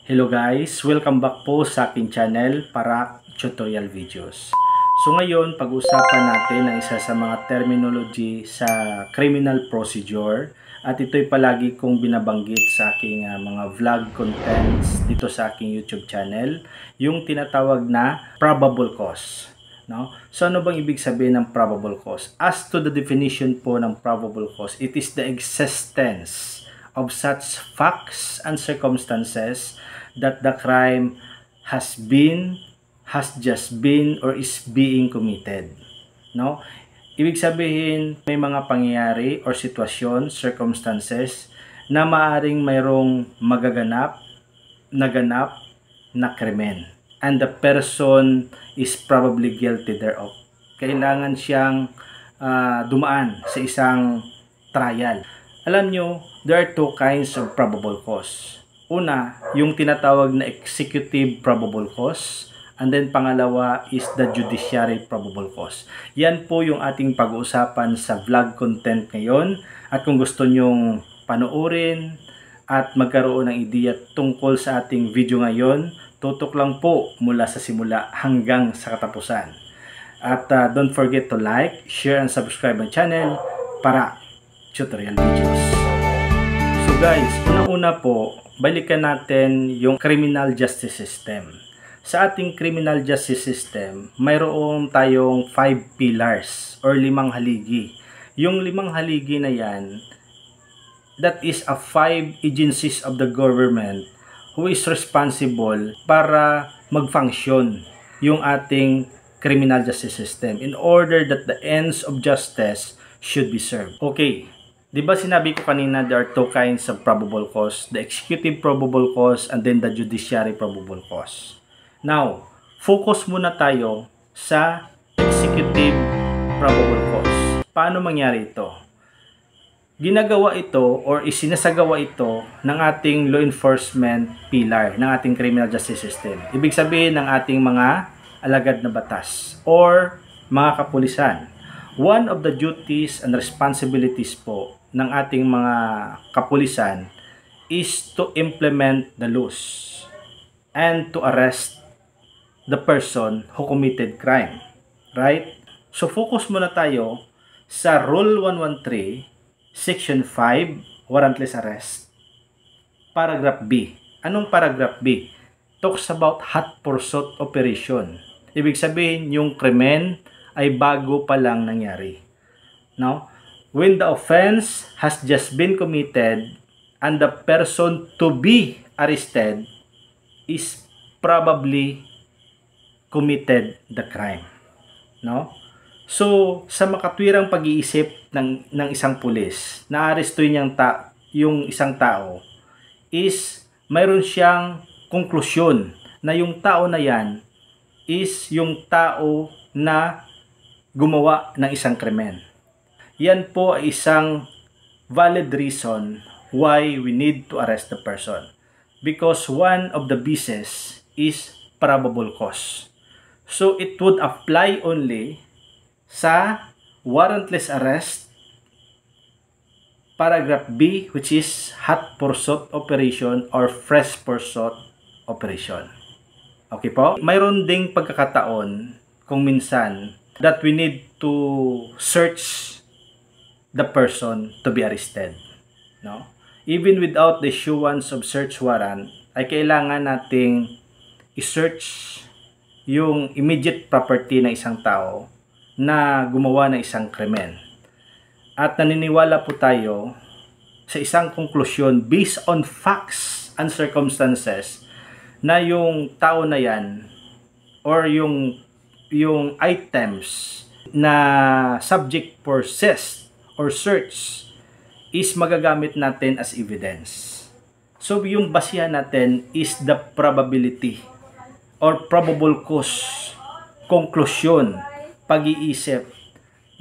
Hello guys, welcome back po sa aking channel para tutorial videos. So ngayon, pag-usapan natin ang isa sa mga terminology sa criminal procedure at ito'y palagi kong binabanggit sa aking mga vlog contents dito sa aking YouTube channel, yung tinatawag na probable cause. No? So ano bang ibig sabihin ng probable cause? As to the definition po ng probable cause, it is the existence of such facts and circumstances that the crime has just been, or is being committed. No? Ibig sabihin, may mga pangyayari or sitwasyon, circumstances, na maaring mayroong naganap na krimen. And the person is probably guilty thereof. Kailangan siyang dumaan sa isang trial. Alam nyo, there are two kinds of probable cause. Una, yung tinatawag na executive probable cause, and then pangalawa is the judiciary probable cause. Yan po yung ating pag-uusapan sa vlog content ngayon, at kung gusto nyong panoorin at magkaroon ng ideya tungkol sa ating video ngayon, tutok lang po mula sa simula hanggang sa katapusan. At don't forget to like, share, and subscribe ang channel para tutorial videos. So guys, unang-una po, balikan natin yung criminal justice system. Sa ating criminal justice system, mayroon tayong 5 pillars or 5 haligi. Yung 5 haligi na yan, that is a 5 agencies of the government who is responsible para mag-function yung ating criminal justice system in order that the ends of justice should be served. Okay. Diba sinabi ko kanina, there are two kinds of probable cause, the executive probable cause and then the judiciary probable cause. Now, focus muna tayo sa executive probable cause. Paano mangyari ito? Ginagawa ito or isinasagawa ito ng ating law enforcement pillar ng ating criminal justice system. Ibig sabihin ng ating mga alagad na batas or mga kapulisan. One of the duties and responsibilities po ng ating mga kapulisan is to implement the laws and to arrest the person who committed crime. Right? So focus muna tayo sa Rule 113, Section 5, Warrantless Arrest. Paragraph B. Anong paragraph B? Talks about hot pursuit operation. Ibig sabihin, yung krimen ay bago pa lang nangyari. No? When the offense has just been committed and the person to be arrested is probably committed the crime. No? So, sa makatwirang pag-iisip ng isang pulis, na-arestuin yung isang tao is mayroon siyang konklusyon na yung tao na yan is yung tao na gumawa ng isang krimen. Yan po ay isang valid reason why we need to arrest the person. Because one of the bases is probable cause. So it would apply only sa warrantless arrest, paragraph B, which is hot pursuit operation or fresh pursuit operation. Okay po? Mayroon ding pagkakataon kung minsan that we need to search the person to be arrested. No? Even without the issuance of search warrant, ay kailangan nating i-search yung immediate property ng isang tao na gumawa ng isang krimen. At naniniwala po tayo sa isang konklusyon based on facts and circumstances na yung tao na yan or yung items na subject for search or search is magagamit natin as evidence. So yung basihan natin is the probability or probable cause, conclusion, pag-iisip,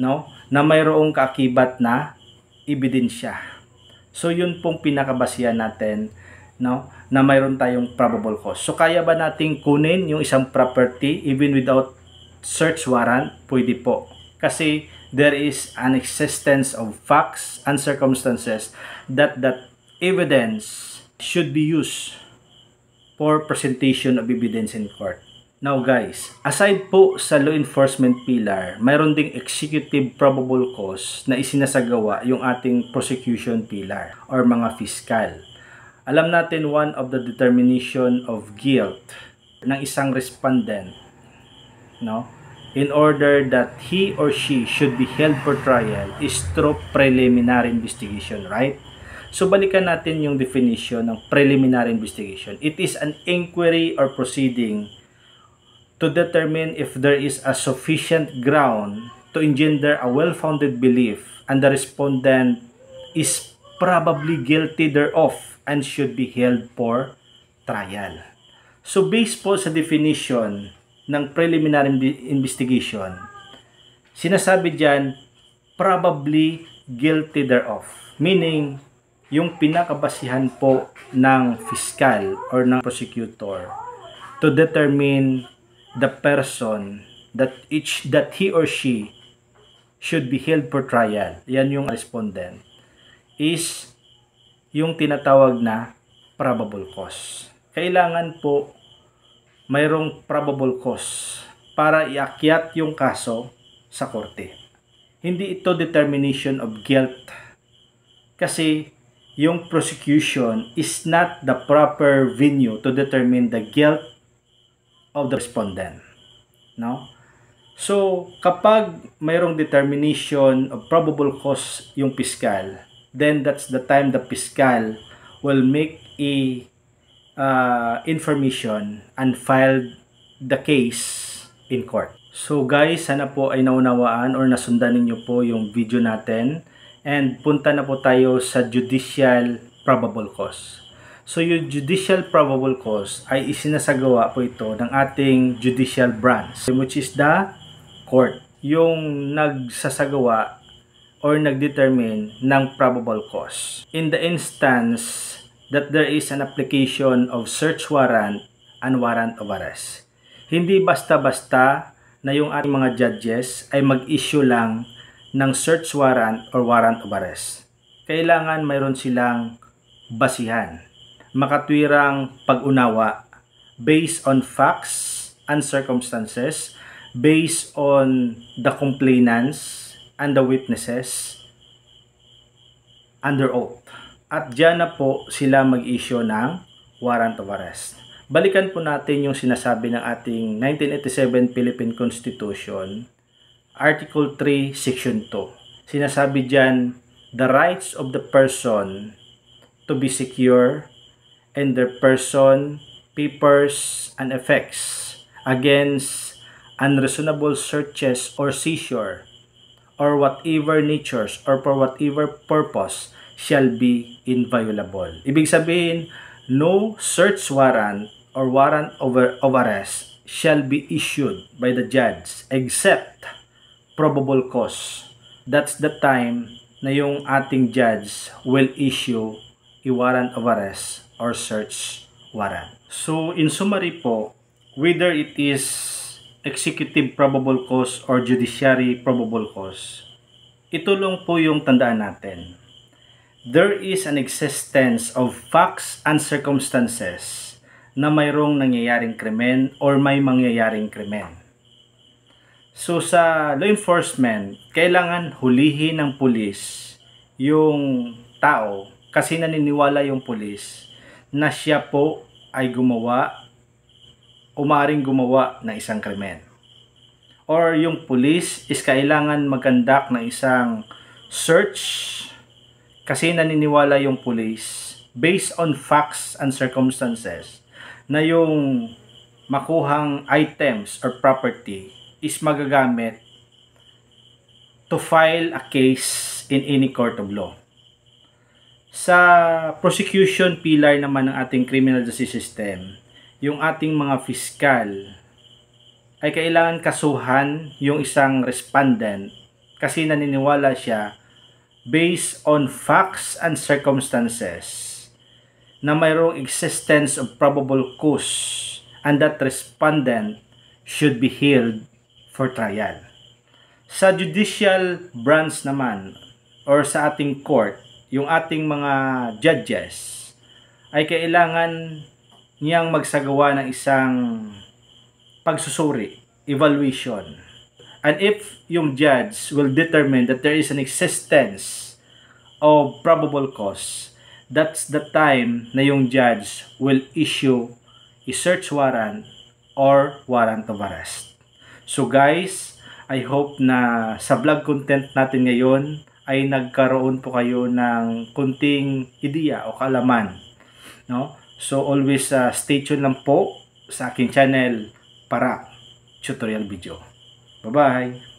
no, na mayroong kaakibat na ebidensya. So yun pong pinakabasihan natin, no, na mayroon tayong probable cause. So kaya ba nating kunin yung isang property even without search warrant? Pwede po. Kasi there is an existence of facts and circumstances that evidence should be used for presentation of evidence in court. Now guys, aside po sa law enforcement pillar, mayroon ding executive probable cause na isinasagawa yung ating prosecution pillar or mga fiscal. Alam natin one of the determination of guilt ng isang respondent, no, in order that he or she should be held for trial is through preliminary investigation, right? So balikan natin yung definition ng preliminary investigation. It is an inquiry or proceeding to determine if there is a sufficient ground to engender a well-founded belief and the respondent is probably guilty thereof and should be held for trial. So based po sa definition ng preliminary investigation, sinasabi dyan, probably guilty thereof. Meaning, yung pinakabasihan po ng fiscal or ng prosecutor to determine the person that he or she should be held for trial, yan yung respondent, is yung tinatawag na probable cause. Kailangan po mayroong probable cause para iakyat yung kaso sa korte. Hindi ito determination of guilt kasi yung prosecution is not the proper venue to determine the guilt of the respondent, no? So, kapag mayroong determination of probable cause yung piskal, then that's the time the piskal will make a information and file the case in court. So guys, sana po ay naunawaan or nasundan ninyo po yung video natin and punta na po tayo sa judicial probable cause. So yung judicial probable cause ay isinasagawa po ito ng ating judicial branch, which is the court, yung nagsasagawa or nagdetermine ng probable cause. In the instance that there is an application of search warrant and warrant of arrest. Hindi basta-basta na yung ating mga judges ay mag-issue lang ng search warrant or warrant of arrest. Kailangan mayroon silang basihan, makatwirang pag-unawa based on facts and circumstances, based on the complainants and the witnesses under oath. At dyan na po sila mag-issue ng warrant of arrest. Balikan po natin yung sinasabi ng ating 1987 Philippine Constitution, Article 3, Section 2. Sinasabi dyan, the rights of the person to be secure and their person, papers, and effects against unreasonable searches or seizure or whatever natures or for whatever purpose shall be inviolable. Ibig sabihin, no search warrant or warrant of arrest shall be issued by the judge except probable cause. That's the time na yung ating judge will issue a warrant of arrest or search warrant. So, in summary po, whether it is executive probable cause or judiciary probable cause, ito lang po yung tandaan natin. There is an existence of facts and circumstances na mayroong nangyayaring krimen or may mangyayaring krimen. So sa law enforcement, kailangan hulihin ng pulis yung tao kasi naniniwala yung pulis na siya po ay gumawa o maaaring gumawa ng isang krimen. Or yung pulis is kailangan mag-conduct ng isang search kasi naniniwala yung pulis based on facts and circumstances na yung makuhang items or property is magagamit to file a case in any court of law. Sa prosecution pillar naman ng ating criminal justice system, yung ating mga fiskal ay kailangan kasuhan yung isang respondent kasi naniniwala siya based on facts and circumstances na mayroong existence of probable cause and that respondent should be held for trial. Sa judicial branch naman or sa ating court, yung ating mga judges ay kailangan niyang magsagawa ng isang pagsusuri, evaluation. And if yung judge will determine that there is an existence of probable cause, that's the time na yung judge will issue a search warrant or warrant of arrest. So guys, I hope na sa vlog content natin ngayon ay nagkaroon po kayo ng kunting ideya o kaalaman, no? So always stay tuned lang po sa aking channel para tutorial video. Bye-bye!